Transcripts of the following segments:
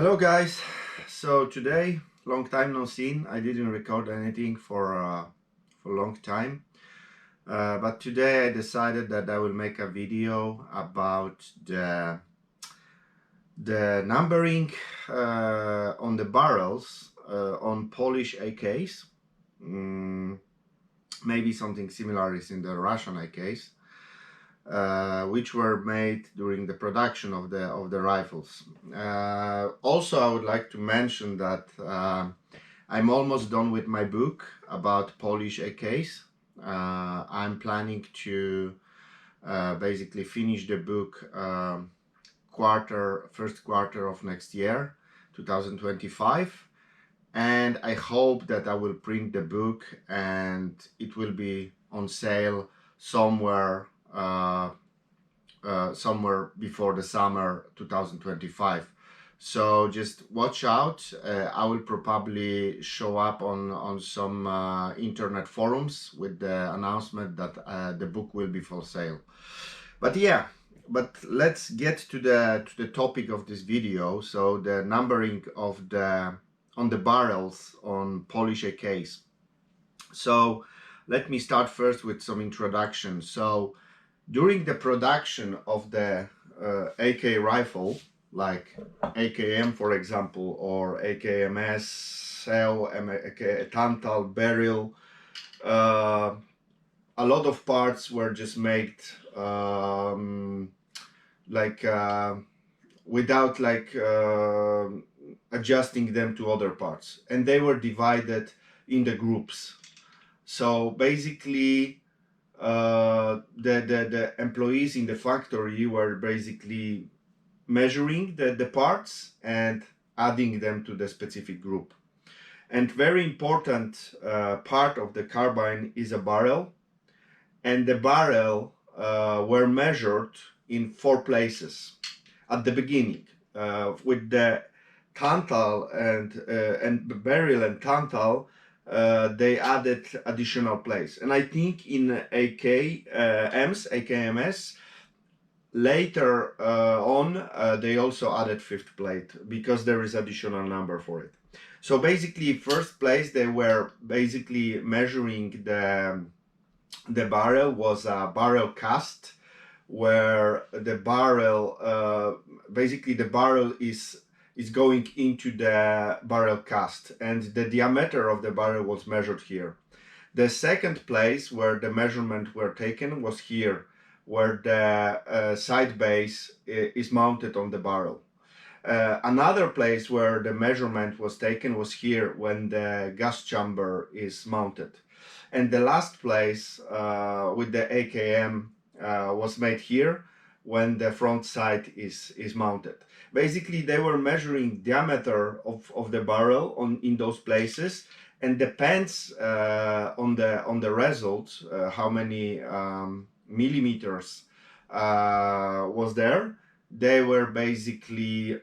Hello guys, so today, long time no seen. I didn't record anything for a long time, but today I decided that I will make a video about the numbering on the barrels on Polish AKs. Maybe something similar is in the Russian AKs. Which were made during the production of the rifles. Also, I would like to mention that I'm almost done with my book about Polish AKs. I'm planning to basically finish the book first quarter of next year, 2025. And I hope that I will print the book and it will be on sale somewhere somewhere before the summer 2025. So just watch out. I will probably show up on some internet forums with the announcement that the book will be for sale. But yeah, but let's get to the topic of this video. So the numbering of on the barrels on Polish AKs. So let me start first with some introduction. So during the production of the AK rifle, like AKM for example, or AKMS, cell, Tantal, barrel, a lot of parts were just made without adjusting them to other parts, and they were divided in the groups. So basically the employees in the factory were basically measuring the parts and adding them to the specific group. And very important part of the carbine is a barrel, and the barrel were measured in 4 places at the beginning with the Tantal and barrel and Tantal. They added additional place, and I think in AKMS later on they also added 5th plate because there is additional number for it. So basically, first place they were basically measuring the barrel was a barrel cast, where the barrel basically the barrel is going into the barrel cast, and the diameter of the barrel was measured here. The second place where the measurement were taken was here, where the side base is mounted on the barrel. Another place where the measurement was taken was here, when the gas chamber is mounted. And the last place with the AKM was made here, when the front sight is mounted. Basically, they were measuring diameter of the barrel in those places, and depends on the results, how many millimeters was there. They were basically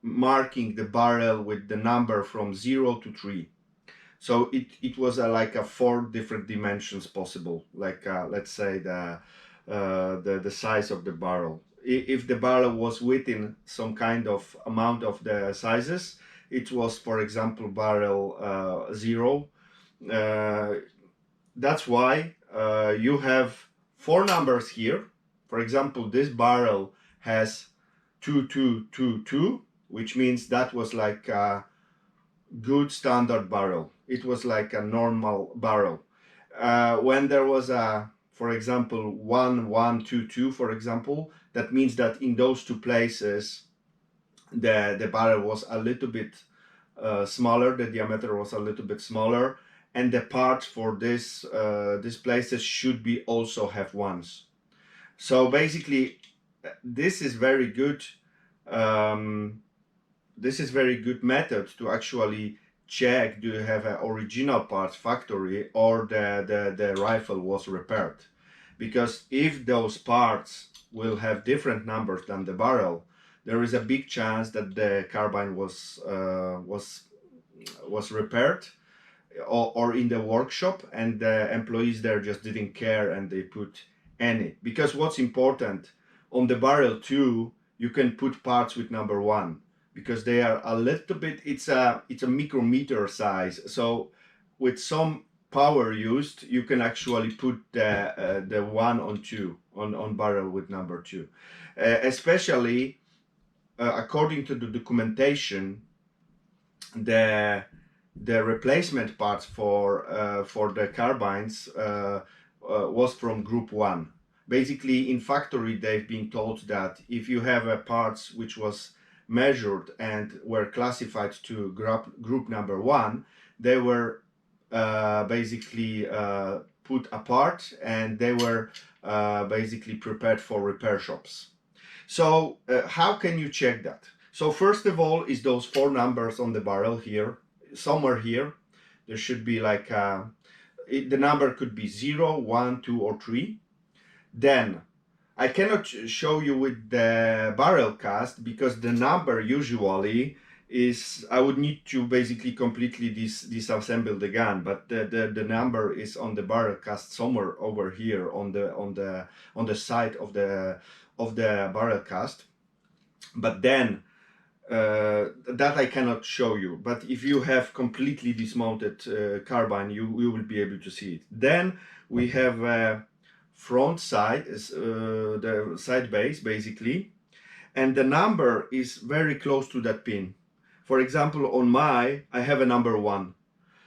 marking the barrel with the number from 0 to 3. So it was like a 4 different dimensions possible, like let's say the size of the barrel. If the barrel was within some kind of amount of the sizes, it was, for example, barrel 0. That's why you have 4 numbers here. For example, this barrel has 2222, which means that was like a good standard barrel. It was like a normal barrel. When there was a, for example, 1122, for example, that means that in those 2 places the barrel was a little bit smaller, the diameter was a little bit smaller, and the parts for these places should be also have 1s. So basically, this is very good. This is very good method to actually check, do you have an original parts factory, or the rifle was repaired. Because if those parts will have different numbers than the barrel, there is a big chance that the carbine was repaired or in the workshop, and the employees there just didn't care and they put any. Because what's important on the barrel too, you can put parts with number 1 because they are a little bit, it's a micrometer size. So with some power used, you can actually put the 1 on 2 on barrel with number 2. Especially according to the documentation, the replacement parts for the carbines was from group 1. Basically, in factory, they've been told that if you have a parts which was measured and were classified to group number 1, they were basically put apart, and they were basically prepared for repair shops. So how can you check that? So first of all is those 4 numbers on the barrel here, somewhere here. There should be like the number could be 0, 1, 2, or 3. Then I cannot show you with the barrel cast because the number usually is, I would need to basically completely disassemble the gun, but the number is on the barrel cast somewhere over here on the side of the barrel cast. But then that I cannot show you. But if you have completely dismounted carbine, you will be able to see it. Then we have front side, the side base basically, and the number is very close to that pin. For example, on I have a number 1.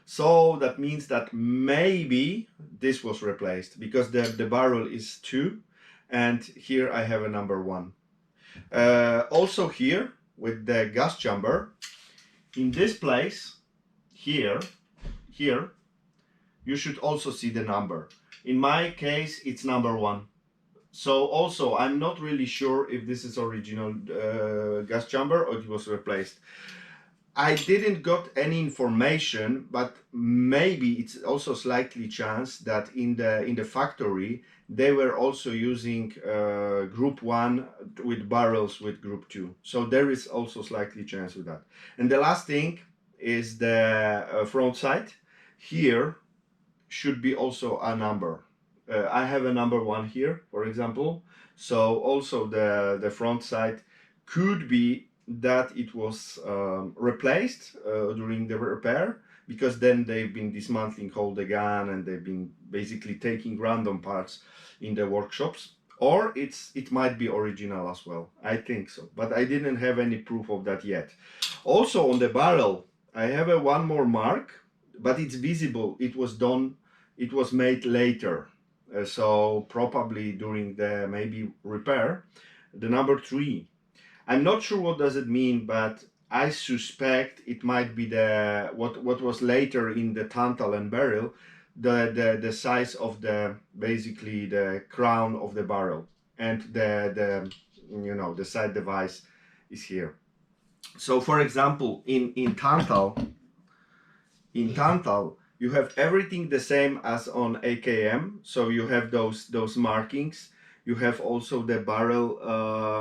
So that means that maybe this was replaced because the barrel is 2, and here I have a number 1. Also here with the gas chamber, in this place, here, you should also see the number. In my case, it's number 1. So also, I'm not really sure if this is original gas chamber or it was replaced. I didn't got any information, but maybe it's also slightly chance that in the factory they were also using group 1 with barrels with group 2. So there is also slightly chance with that. And the last thing is the front side. Here should be also a number. I have a number 1 here, for example. So also the front side could be that it was replaced during the repair, because then they've been dismantling all the gun and they've been basically taking random parts in the workshops. Or it might be original as well. I think so, but I didn't have any proof of that yet. Also on the barrel, I have one more mark, but it's visible. It was made later. So probably during the maybe repair, the number 3. I'm not sure what does it mean, but I suspect it might be the what was later in the Tantal and barrel, the size of the basically the crown of the barrel, and the the side device is here. So for example, in Tantal, you have everything the same as on AKM. So you have those markings. You have also the barrel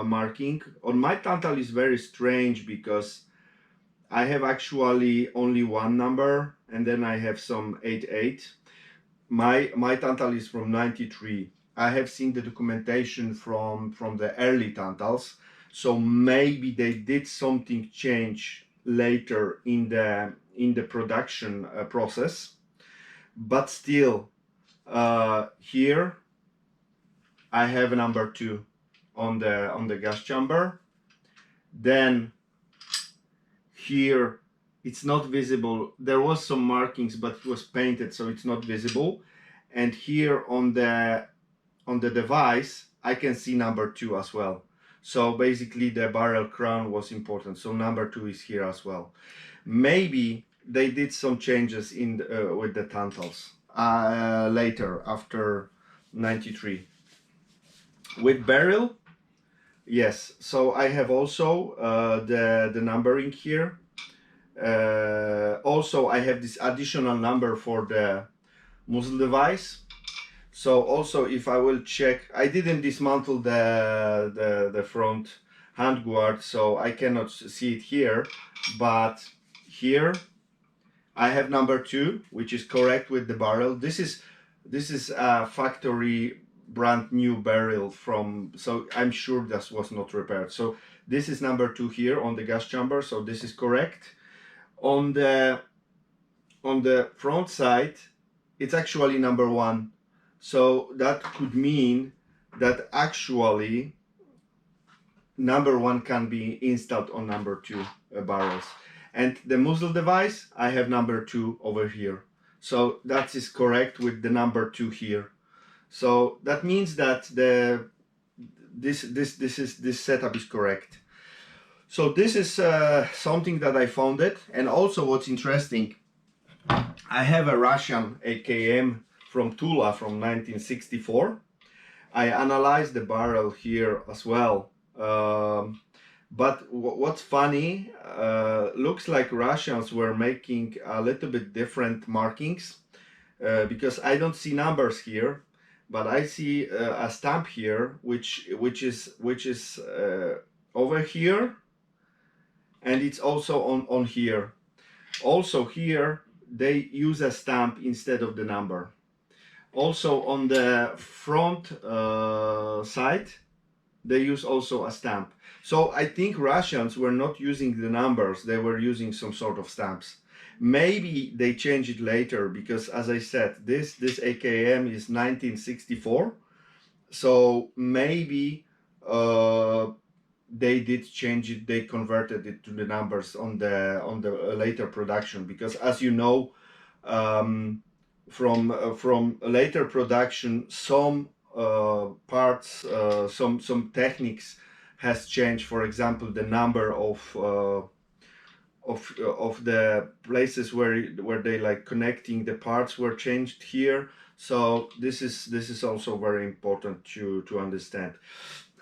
marking. On my Tantal is very strange because I have actually only one number, and then I have some 88. My Tantal is from 93. I have seen the documentation from the early Tantals, so maybe they did something change later in the production process, but still here I have a number 2 on the gas chamber. Then here it's not visible. There was some markings, but it was painted, so it's not visible. And here on the device I can see number 2 as well. So basically the barrel crown was important, so number 2 is here as well. Maybe they did some changes in with the Tantals later after 93. With barrel, yes, so I have also the numbering here. Also I have this additional number for the muzzle device. So also if I will check, I didn't dismantle the front handguard, so I cannot see it here, but here I have number 2, which is correct with the barrel. This is a factory brand new barrel from, so I'm sure this was not repaired. So this is number 2 here on the gas chamber, so this is correct. On the front side, it's actually number 1. So that could mean that actually number 1 can be installed on number 2 barrels. And the muzzle device, I have number 2 over here. So that is correct with the number 2 here. So that means that this setup is correct. So this is something that I found it. And also what's interesting, I have a Russian AKM from Tula from 1964. I analyzed the barrel here as well. But what's funny, looks like Russians were making a little bit different markings, because I don't see numbers here, but I see a stamp here, which is over here, and it's also on here. Also here they use a stamp instead of the number. Also on the front side they use also a stamp. So I think Russians were not using the numbers, they were using some sort of stamps. Maybe they changed it later, because as I said, this AKM is 1964. So maybe they did change it, they converted it to the numbers on the later production, because as you know, from later production, some parts, some techniques has changed. For example, the number of the places where they like connecting the parts were changed here. So this is also very important to understand.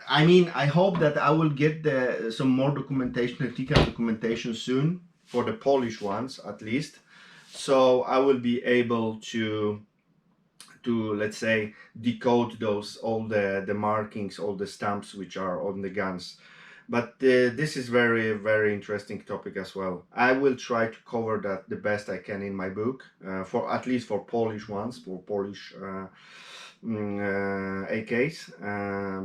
I mean, I hope that I will get some more documentation, technical documentation soon for the Polish ones at least. So I will be able to let's say decode those, all the markings, all the stamps which are on the guns. But this is very interesting topic as well. I will try to cover that the best I can in my book, for at least for Polish ones, for Polish AKs.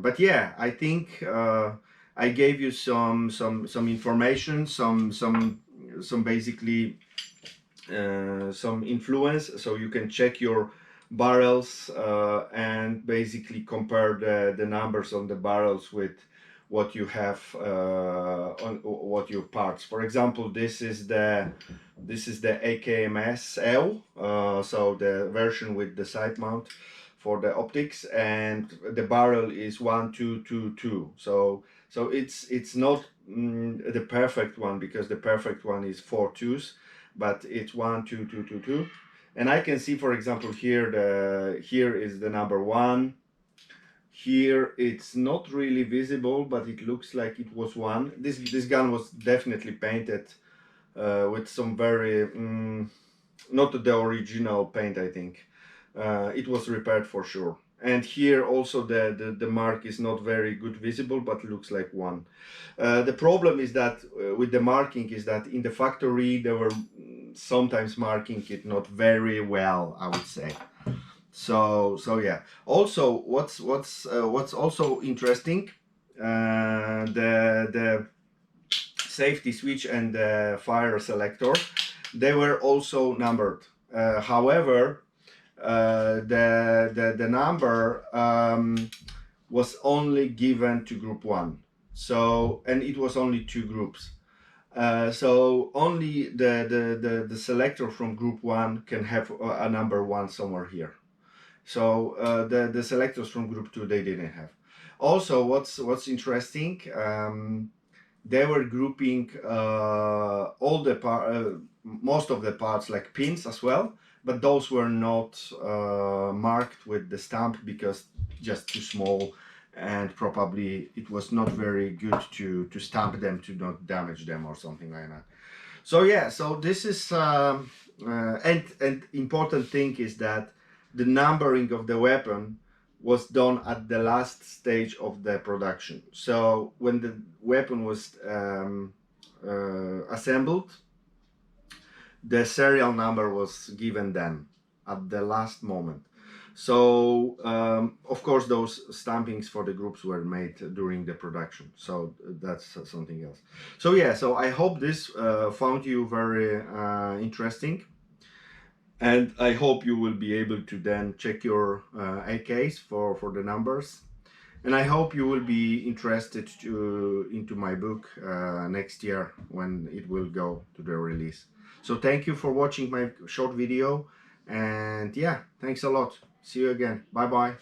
But yeah, I think I gave you some information, some basically some influence, so you can check your barrels and basically compare the numbers on the barrels with what you have on what your parts. For example, this is the AKMS L, so the version with the side mount for the optics, and the barrel is 1222. So it's not the perfect one, because the perfect one is 4 twos, but it's 12222. And I can see, for example, here is the number 1. Here it's not really visible, but it looks like it was 1. This gun was definitely painted with some very not the original paint, I think. It was repaired for sure. And here also the mark is not very good visible, but looks like 1. The problem is that with the marking is that in the factory they were sometimes marking it not very well, I would say. So yeah. Also, what's also interesting, the safety switch and the fire selector, they were also numbered. However, the number was only given to group 1. So, and it was only 2 groups. So only the selector from group 1 can have a number 1 somewhere here. So the selectors from group 2, they didn't have. Also, what's interesting, they were grouping all the most of the parts like pins as well, but those were not marked with the stamp because just too small, and probably it was not very good to stamp them to not damage them or something like that. So yeah, so this is and important thing is that the numbering of the weapon was done at the last stage of the production. So when the weapon was assembled, the serial number was given then at the last moment. So of course those stampings for the groups were made during the production, so that's something else. So yeah, so I hope this found you very interesting, and I hope you will be able to then check your AKs for the numbers. And I hope you will be interested into my book next year when it will go to the release. So thank you for watching my short video, and yeah, thanks a lot. See you again. Bye bye.